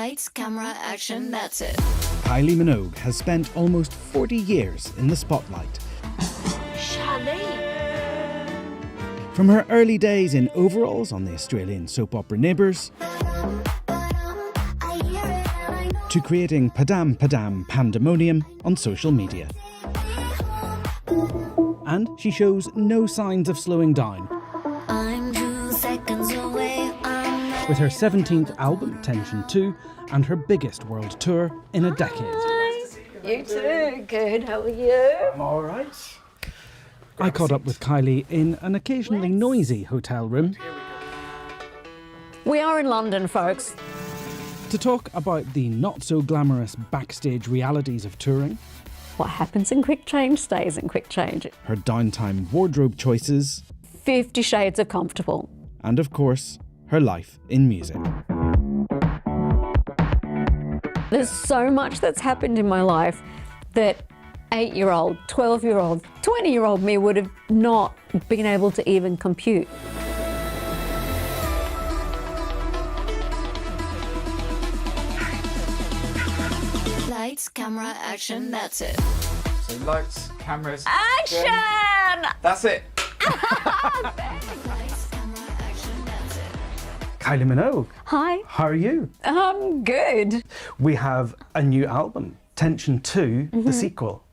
Lights, camera, action, that's it. Kylie Minogue has spent almost 40 years in the spotlight. From her early days in overalls on the Australian soap opera Neighbours, to creating Padam Padam pandemonium on social media. And she shows no signs of slowing down. I'm 2 seconds away. With her 17th album, Tension 2, and her biggest world tour in a decade. Hi. You too. Good. How are you? I'm all right. I caught up with Kylie in an occasionally noisy hotel room We are in London, folks. to talk about the not-so-glamorous backstage realities of touring, What happens in quick change stays in quick change. her downtime wardrobe choices, 50 Shades of Comfortable. and of course, her life in music. There's so much that's happened in my life that 8-year-old, 12-year-old, 20-year-old me would have not been able to even compute. Lights, camera, action, that's it. So lights, cameras. Action! That's it. Lights, camera, action, that's it. Kylie Minogue, Hi, how are you? I'm good. We have a new album, Tension 2, the sequel.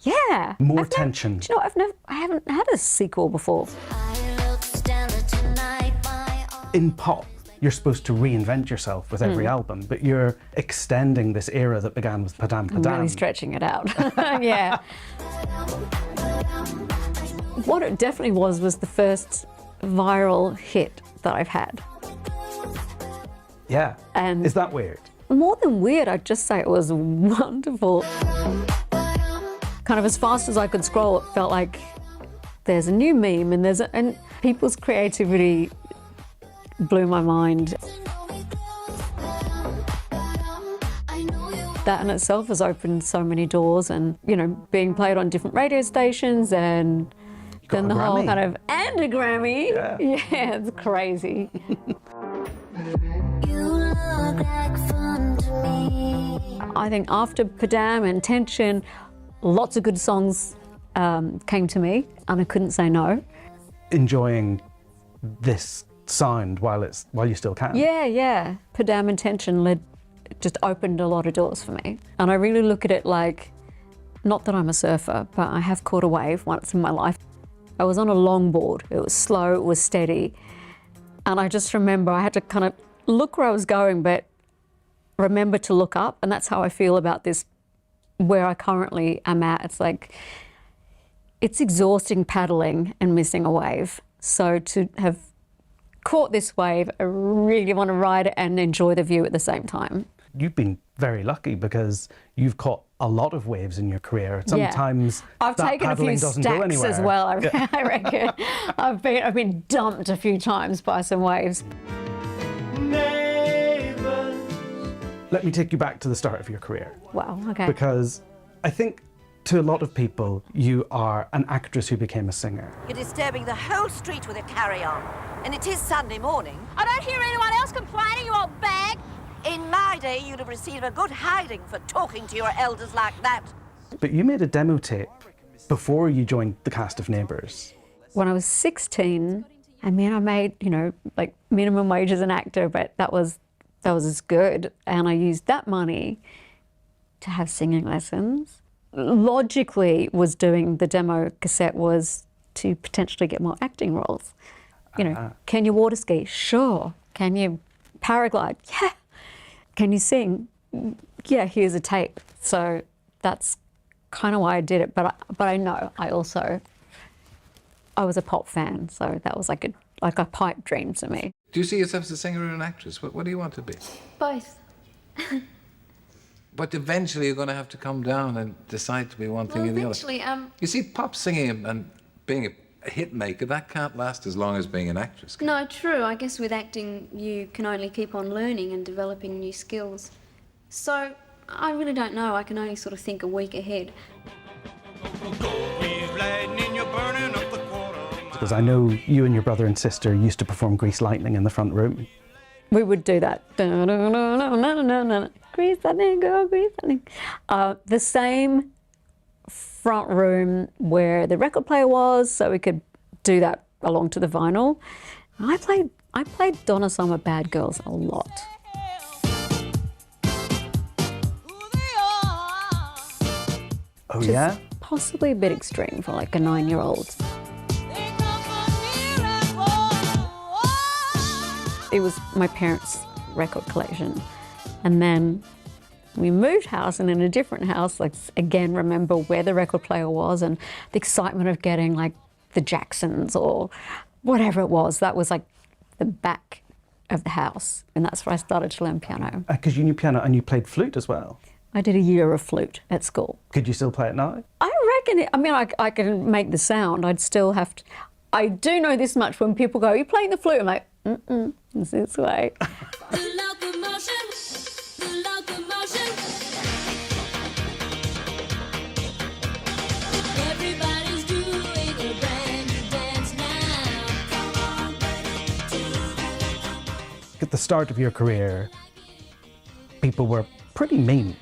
Yeah. More I've tension. Do you know, I haven't had a sequel before. I look stellar tonight, my arm. In pop, you're supposed to reinvent yourself with every album, but you're extending this era that began with Padam I'm Padam. really stretching it out. Yeah. What it definitely was the first viral hit that I've had. Yeah. And Is that weird? more than weird, I'd just say it was wonderful. Kind of as fast as I could scroll, it felt like there's a new meme and people's creativity blew my mind. That in itself has opened so many doors and, you know, being played on different radio stations and got then a the whole Grammy. kind of, and a Grammy. Yeah. It's crazy. You look like fun to me. I think after Padam and Tension, lots of good songs came to me and I couldn't say no. Enjoying this sound while you still can. Yeah. Padam and Tension just opened a lot of doors for me. And I really look at it like, not that I'm a surfer, but I have caught a wave once in my life. I was on a longboard. It was slow, it was steady. And I just remember I had to kind of look where I was going, but remember to look up. And that's how I feel about this, where I currently am at. It's like, it's exhausting paddling and missing a wave. So to have caught this wave, I really want to ride it and enjoy the view at the same time. You've been very lucky because you've caught a lot of waves in your career. Sometimes I've that taken a few paddling doesn't go stacks anywhere. as well. I reckon. I've been dumped a few times by some waves. Let me take you back to the start of your career, Wow. Okay. because I think to a lot of people, you are an actress who became a singer. You're disturbing the whole street with a carry-on. And it is Sunday morning. I don't hear anyone else complaining, you old bag. In my day, you'd have received a good hiding for talking to your elders like that. But you made a demo tape before you joined the cast of Neighbours. When I was 16, I mean, I made, you know, like minimum wage as an actor, but that was as good. And I used that money to have singing lessons. Logically, was doing the demo cassette was to potentially get more acting roles. You know, can you water ski? Sure. Can you paraglide? Yeah. Can you sing? Yeah, here's a tape. So that's kind of why I did it. But I know I was a pop fan, so that was like a pipe dream to me. Do you see yourself as a singer or an actress? What do you want to be? Both. But eventually you're going to have to come down and decide to be one thing or the other. Eventually, You see, pop singing and being a hit maker, that can't last as long as being an actress. can it? no, true. I guess with acting, you can only keep on learning and developing new skills. So, I really don't know. I can only sort of think a week ahead. Because I know you and your brother and sister used to perform Grease Lightning in the front room. We would do that. Grease that thing, girl, grease that thing. The same front room where the record player was, so we could do that along to the vinyl. I played Donna Summer Bad Girls a lot. Oh yeah? Possibly a bit extreme for like a 9-year-old. It was my parents' record collection. And then we moved house, and in a different house, like again, remember where the record player was and the excitement of getting like the Jacksons or whatever it was. That was like the back of the house. And that's where I started to learn piano. Because you knew piano and you played flute as well. I did a year of flute at school. Could you still play it now? I reckon it, I mean, I can make the sound. I'd still have to. I do know this much: when people go, "Are you playing the flute?" I'm like, it's this way. Everybody's doing a brand new dance now. Come on, baby, At the start of your career, people were pretty mean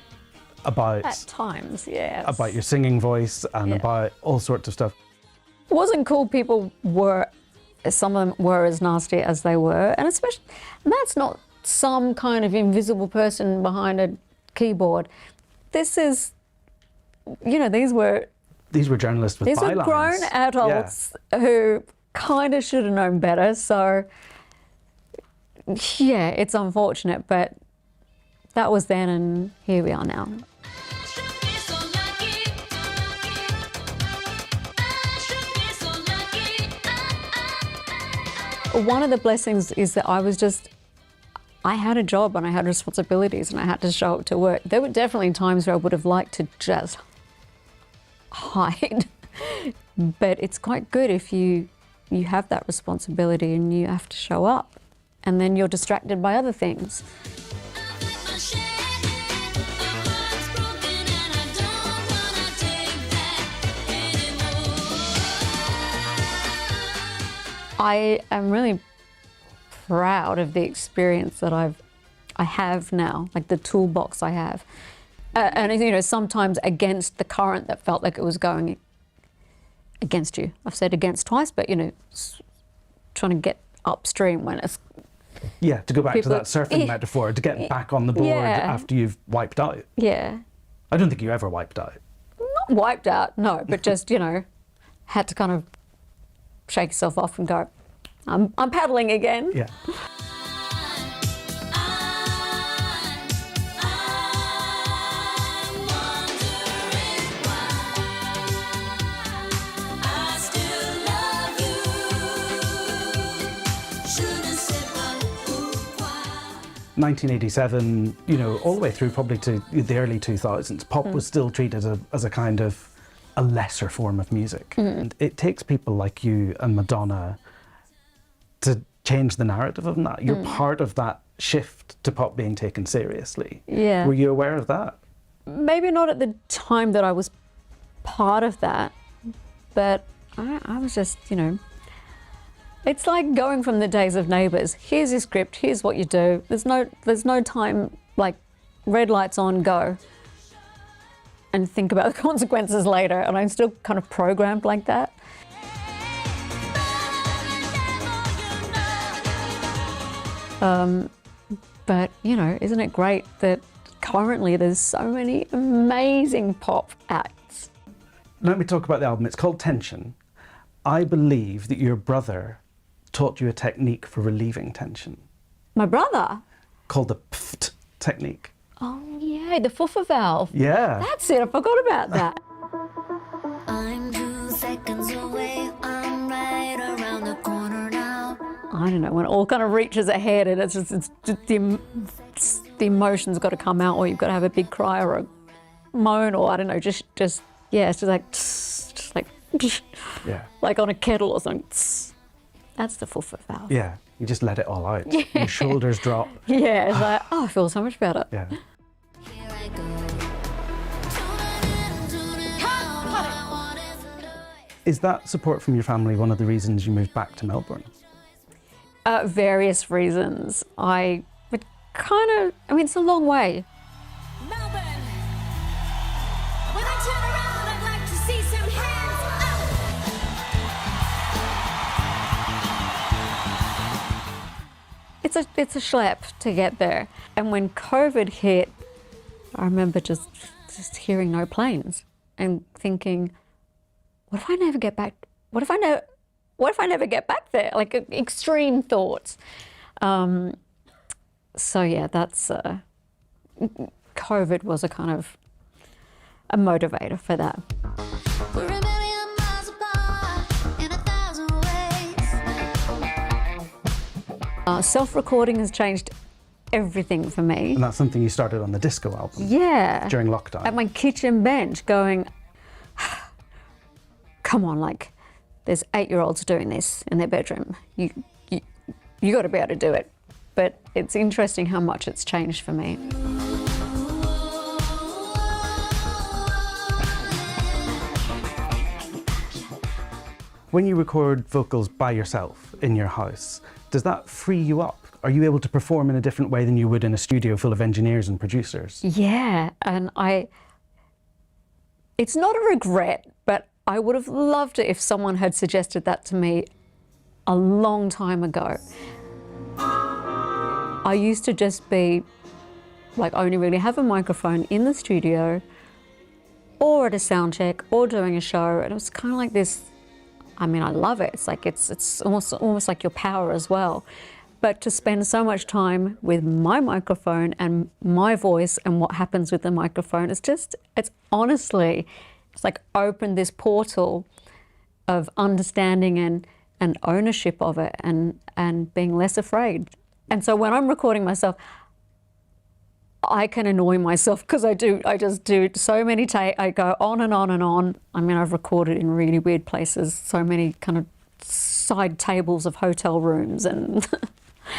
about At times, yes. about your singing voice and Yeah. about all sorts of stuff. It wasn't cool. People were, some of them were as nasty as they were, and especially, and that's not some kind of invisible person behind a keyboard. This is, you know, these were journalists with bylines. grown adults who kind of should have known better. So, yeah, it's unfortunate, but that was then, and here we are now. One of the blessings is that I had a job and I had responsibilities and I had to show up to work. There were definitely times where I would have liked to just hide, but it's quite good if you have that responsibility and you have to show up, and then you're distracted by other things. I am really proud of the experience that I have now, like the toolbox I have. And you know, sometimes against the current that felt like it was going against you. I've said against twice, but you know, trying to get upstream when it's... Yeah, to go back to People- that surfing metaphor, to get back on the board Yeah. after you've wiped out. Yeah. I don't think you ever wiped out. Not wiped out, no, but just, you know, had to kind of shake yourself off and go, I'm paddling again. Yeah. I still love you. Should've said why. 1987, you know, all the way through probably to the early 2000s, pop was still treated as a kind of a lesser form of music. And it takes people like you and Madonna to change the narrative of that. You're part of that shift to pop being taken seriously. Yeah. Were you aware of that? Maybe not at the time that I was part of that, but I was just, you know, it's like going from the days of Neighbours. Here's your script, here's what you do. There's no time, like red lights on, go, and think about the consequences later. And I'm still kind of programmed like that. But, you know, isn't it great that currently there's so many amazing pop acts? Let me talk about the album. It's called Tension. I believe that your brother taught you a technique for relieving tension My brother? called the pft technique. Oh, yeah, the fuffa valve. Yeah. That's it, I forgot about that. I'm 2 seconds away. I'm right around the corner now. I don't know, when it all kind of reaches ahead and it's just the emotion's got to come out, or you've got to have a big cry or a moan, or I don't know, just yeah, it's just like Yeah. like on a kettle or something. That's the fuffa valve. Yeah. You just let it all out. Your shoulders drop. Yeah, it's like, oh, I feel so much better. Yeah. Here I go. Tuning in, tuning out. All I want is noise. Is that support from your family one of the reasons you moved back to Melbourne? Various reasons. I would kind of, I mean, it's a long way. Melbourne. When I turn around, I'd like to see some hands up. It's a schlep to get there. And when COVID hit, I remember just hearing no planes and thinking, what if I never get back? What if I never get back there? Like extreme thoughts. So yeah, that's COVID was a kind of a motivator for that. We're a million miles apart in 1,000 ways. Self-recording has changed everything for me. And that's something you started on the disco album. Yeah. During lockdown. At my kitchen bench going, come on, like, there's 8-year-olds doing this in their bedroom. You got to be able to do it. But it's interesting how much it's changed for me. When you record vocals by yourself in your house, does that free you up? Are you able to perform in a different way than you would in a studio full of engineers and producers? Yeah, and it's not a regret, but I would have loved it if someone had suggested that to me a long time ago. I used to just be like only really have a microphone in the studio or at a sound check or doing a show, and it was kind of like this. I mean, I love it. It's like it's almost like your power as well. But to spend so much time with my microphone and my voice and what happens with the microphone, it's honestly, it's like opened this portal of understanding and ownership of it and being less afraid. And so when I'm recording myself, I can annoy myself because I just do so many I go on and on and on. I mean, I've recorded in really weird places, so many kind of side tables of hotel rooms, and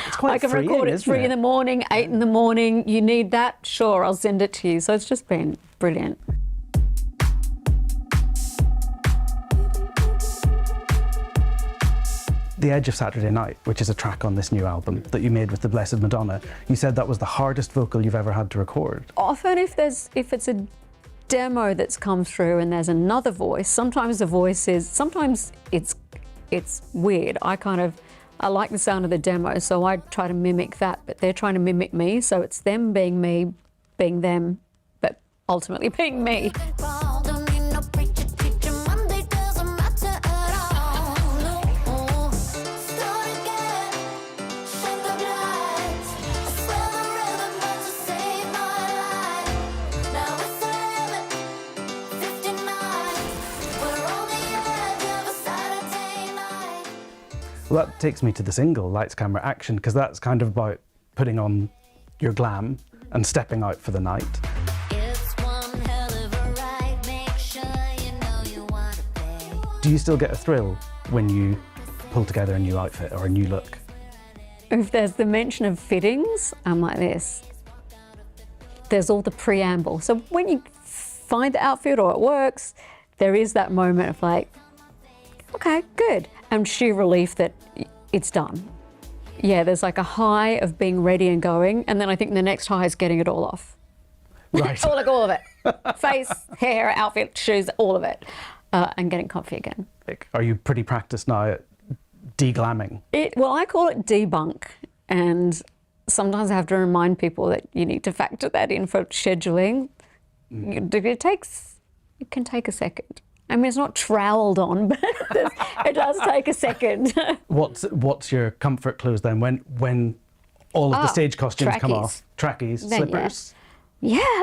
It's quite I can freeing, record at isn't 3 in the morning, 8 in the morning. You need that? Sure, I'll send it to you. So it's just been brilliant. The Edge of Saturday Night, which is a track on this new album that you made with the Blessed Madonna, you said that was the hardest vocal you've ever had to record. Often if it's a demo that's come through and there's another voice, sometimes the voice is, sometimes it's weird. I like the sound of the demo, so I try to mimic that, but they're trying to mimic me, so it's them being me, being them, but ultimately being me. Don't need no preacher, teacher, Monday doesn't matter at all. No. Start again, shake the lights, swell the rhythm, but you saved my life. Now it's 11:59. We're on the edge of a Saturday night. Well, that takes me to the single, Lights, Camera, Action, because that's kind of about putting on your glam and stepping out for the night. It's one hell of a ride, make sure you know you want to pay. Do you still get a thrill when you pull together a new outfit or a new look? If there's the mention of fittings, I'm like this. There's all the preamble. So when you find the outfit or it works, there is that moment of like, okay, good. And sheer relief that it's done. Yeah, there's like a high of being ready and going, and then I think the next high is getting it all off. Right. all of it. Face, hair, outfit, shoes, all of it. And getting comfy again. Are you pretty practiced now at de-glamming? Well, I call it debunk, and sometimes I have to remind people that you need to factor that in for scheduling. It can take a second. I mean, it's not troweled on, but it does take a second. What's your comfort clothes then when all of the stage costumes come trackies. off? Trackies, Then, slippers? Yeah.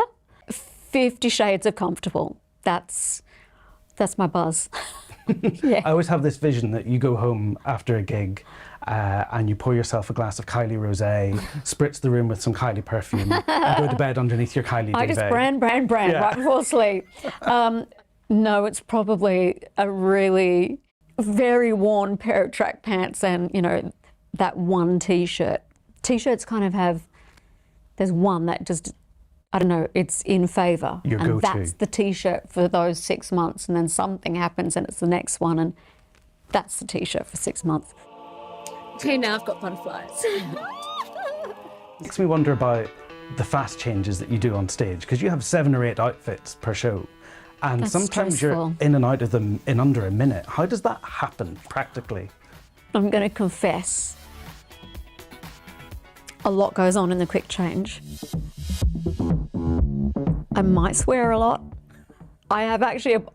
50 shades of comfortable. That's my buzz. I always have this vision that you go home after a gig and you pour yourself a glass of Kylie Rosé, spritz the room with some Kylie perfume, and go to bed underneath your Kylie I just duvet. brand right before sleep. No, it's probably a really very worn pair of track pants and, that one T-shirt. T-shirts kind of have, there's one that just, I don't know, it's in favour. Your and go-to. That's the T-shirt for those 6 months, and then something happens and it's the next one, and that's the T-shirt for 6 months. okay, now I've got butterflies. Makes me wonder about the fast changes that you do on stage, because you have 7 or 8 outfits per show. And That's sometimes stressful. you're in and out of them in under a minute. How does that happen practically? I'm going to confess, a lot goes on in the quick change. I might swear a lot. I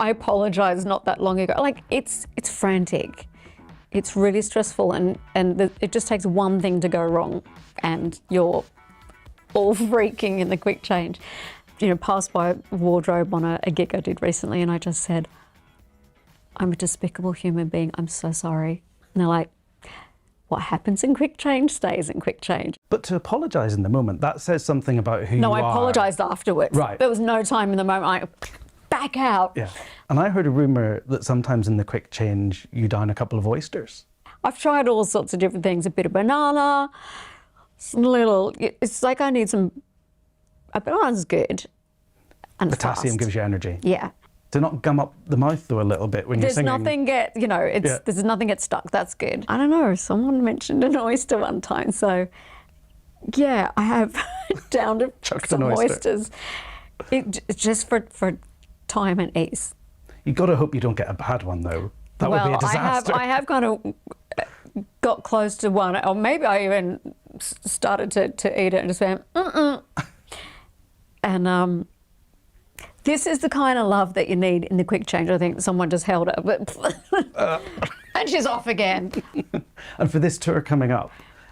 apologized not that long ago. Like, it's frantic. It's really stressful, and it just takes one thing to go wrong and you're all freaking in the quick change. You know, passed by a wardrobe on a gig I did recently, and I just said, I'm a despicable human being, I'm so sorry. And they're like, what happens in quick change stays in quick change. But to apologise in the moment, that says something about who you are. No, I apologised afterwards. Right. There was no time in the moment. I back out. Yeah. And I heard a rumour that sometimes in the quick change you down a couple of oysters. I've tried all sorts of different things, a bit of banana, some little, it's like I need some, a banana's good. And Potassium fast. gives you energy. Yeah. To not gum up the mouth though a little bit when you're singing. There's nothing gets stuck, that's good. I don't know, someone mentioned an oyster one time, so yeah, I have down to Chucked some an oyster. oysters. It's just for time and ease. You got to hope you don't get a bad one though. That would be a disaster. I have kind of got close to one, or maybe I even started to eat it and just went, And this is the kind of love that you need in the quick change. I think someone just held her, but and she's off again. And for this tour coming up,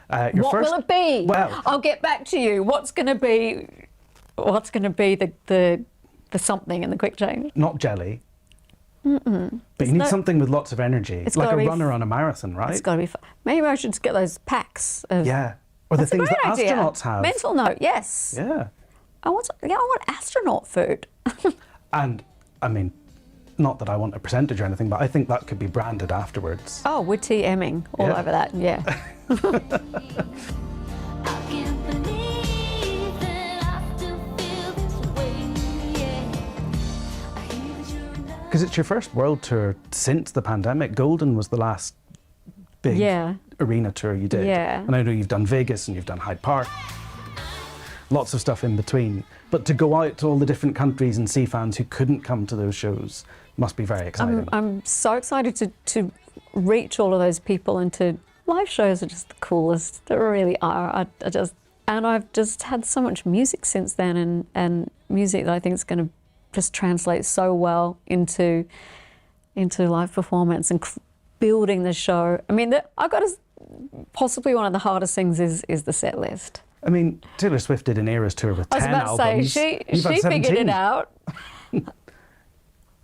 What will it be? Well, I'll get back to you. What's going to be the something in the quick change? not jelly. But you need something with lots of energy, It's like gotta a be runner on a marathon, right? It's got to be fun. Maybe I should get those packs of. Yeah. Or the That's a things that great idea. astronauts have. Mental note, yes. Yeah. I want astronaut food. And I mean, not that I want a percentage or anything, but I think that could be branded afterwards. Oh, we're TMing all Yeah. over that, yeah. I can't believe that I still feel this way, yeah. I hear that you're in love. Because it's your first world tour since the pandemic. Golden was the last big Yeah. arena tour you did. Yeah. And I know you've done Vegas and you've done Hyde Park. Lots of stuff in between. But to go out to all the different countries and see fans who couldn't come to those shows must be very exciting. I'm so excited to reach all of those people, and to live shows are just the coolest. They really are. I've just had so much music since then, and music that I think is going to just translate so well into live performance and building the show. I mean, I've got possibly one of the hardest things is the set list. I mean, Taylor Swift did an Eras tour with 10 I was about albums. to say, You've had she figured 17. it out.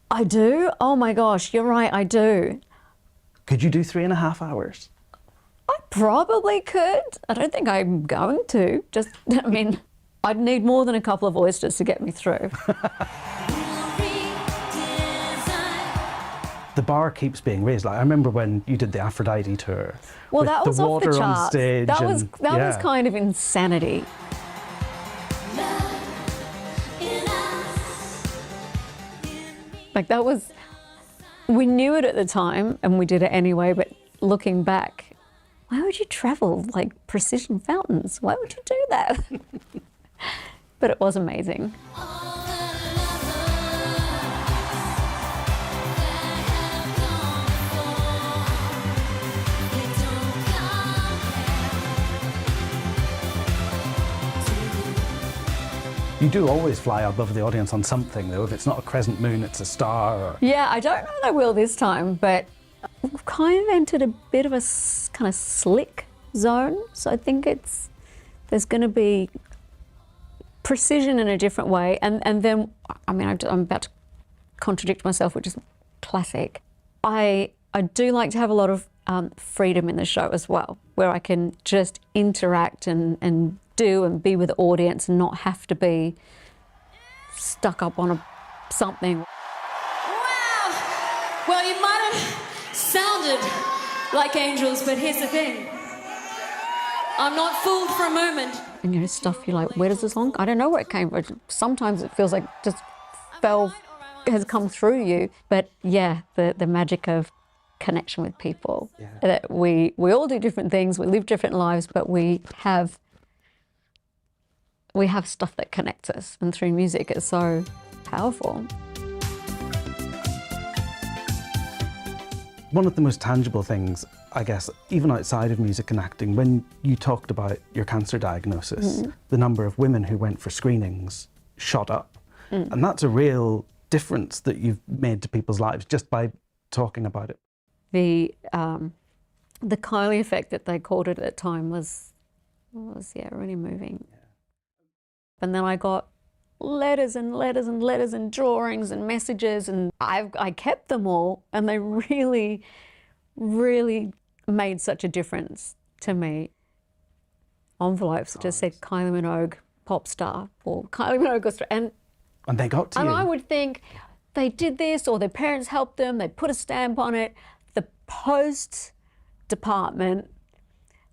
I do? Oh my gosh, you're right, I do. Could you do 3.5 hours? I probably could. I don't think I'm going to. I mean, I'd need more than a couple of oysters to get me through. The bar keeps being raised. Like I remember when you did the Aphrodite tour. Well, with that was the off water the on charts. stage. That was yeah. kind of insanity. Like we knew it at the time and we did it anyway, but looking back, why would you travel like precision fountains? Why would you do that? But it was amazing. You do always fly above the audience on something, though. If it's not a crescent moon, it's a star. Or... Yeah, I don't know that I will this time, but we've kind of entered a bit of a kind of slick zone. So I think there's going to be precision in a different way. And then, I mean, I'm about to contradict myself, which is classic. I do like to have a lot of freedom in the show as well, where I can just interact and do and be with the audience and not have to be stuck up on something. Wow! Well, you might have sounded like angels, but here's the thing. I'm not fooled for a moment. And stuff you're like, where does this song? I don't know where it came from. Sometimes it feels like just has come through you. But yeah, the magic of connection with people. That we all do different things, we live different lives, but we have stuff that connects us, and through music it's so powerful. One of the most tangible things, I guess, even outside of music and acting, when you talked about your cancer diagnosis, the number of women who went for screenings shot up. And that's a real difference that you've made to people's lives just by talking about it. The Kylie effect that they called it at the time was really moving. And then I got letters and letters and letters and drawings and messages, and I kept them all, and they really, really made such a difference to me. Envelopes that just said Kylie Minogue, pop star, or Kylie Minogue, and they got to you. And I would think they did this, or their parents helped them, they put a stamp on it. The post department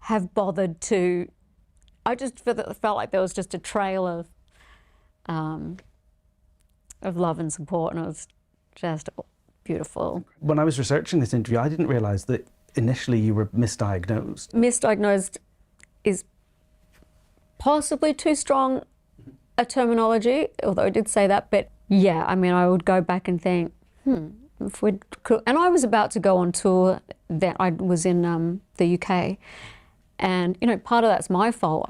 have bothered to, I just felt like there was just a trail of love and support, and it was just beautiful. When I was researching this interview, I didn't realise that initially you were misdiagnosed. Misdiagnosed is possibly too strong a terminology, although I did say that, but yeah, I mean, I would go back and think, if we could, and I was about to go on tour, that I was in the UK, and you know, part of that's my fault.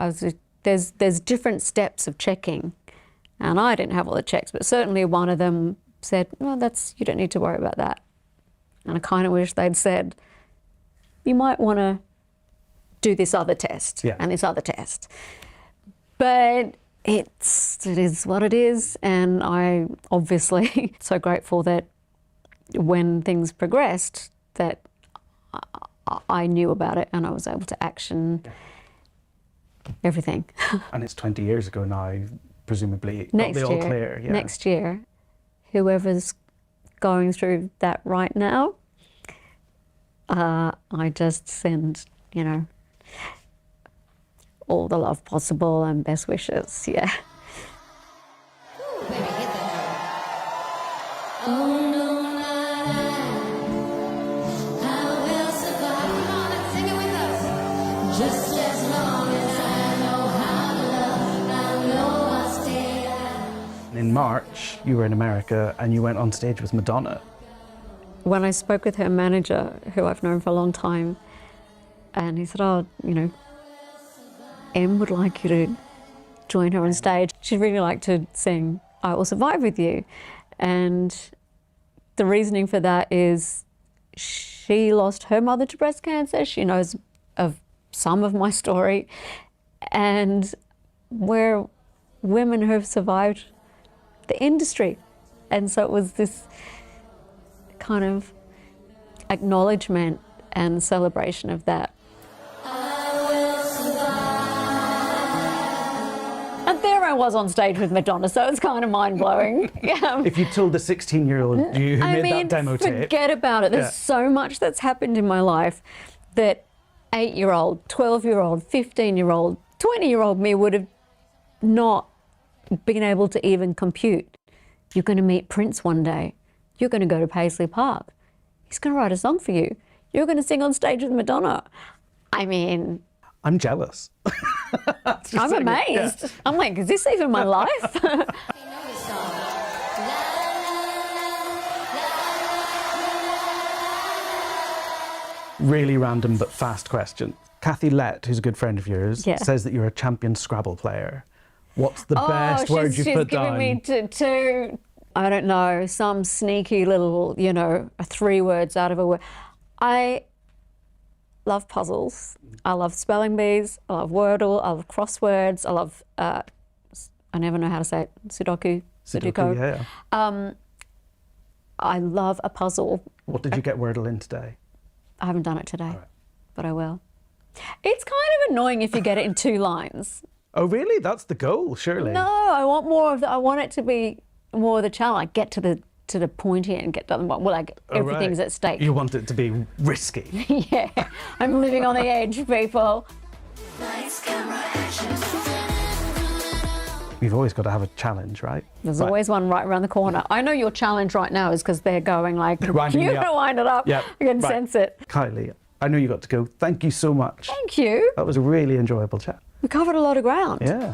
There's different steps of checking, and I didn't have all the checks, but certainly one of them said, "No, you don't need to worry about that." And I kind of wish they'd said, "You might want to do this other test and this other test," but it is what it is, and I obviously so grateful that when things progressed, that I knew about it and I was able to action everything. And it's 20 years ago now, presumably. Next they'll be year, all clear. Yeah. next year, whoever's going through that right now, I just send, you know, all the love possible and best wishes, yeah. In March, you were in America and you went on stage with Madonna. When I spoke with her manager, who I've known for a long time, and he said, "Oh, you know, Em would like you to join her on stage. She'd really like to sing I Will Survive with you." And the reasoning for that is she lost her mother to breast cancer. She knows of some of my story. And we're women who have survived the industry. And so it was this kind of acknowledgement and celebration of that. And there I was on stage with Madonna, so it's kind of mind-blowing. Yeah. If you told the 16-year-old you who made that demo tape... forget about it. There's so much that's happened in my life that 8-year-old, 12-year-old, 15-year-old, 20-year-old me would have not been able to even compute. You're going to meet Prince one day. You're going to go to Paisley Park. He's going to write a song for you. You're going to sing on stage with Madonna. I mean... I'm jealous. I'm amazed. Yeah. I'm like, is this even my life? Really random but fast question. Kathy Lett, who's a good friend of yours, says that you're a champion Scrabble player. What's the best word you put down? She's given me two, I don't know, some sneaky little, you know, 3 words out of a word. I love puzzles. I love spelling bees. I love Wordle. I love crosswords. I love, I never know how to say it, Sudoku. Yeah. I love a puzzle. What did you get Wordle in today? I haven't done it today, but I will. It's kind of annoying if you get it in 2 lines. Oh, really? That's the goal, surely. No, I want more of the, I want it to be more of the challenge. Like, get to the pointy end, get done. Well, like everything's at stake. You want it to be risky. Yeah, I'm living on the edge, people. We've always got to have a challenge, right? There's Right. always one right around the corner. I know your challenge right now is because they're going like, Winding you me up. gotta wind it up. Yep. I can Right. sense it. Kylie, I know you got to go. Thank you so much. Thank you. That was a really enjoyable chat. We covered a lot of ground. Yeah.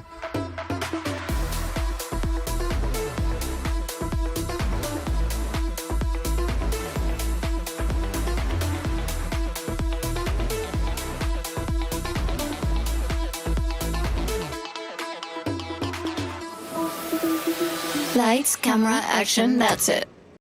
Lights, camera, action, that's it.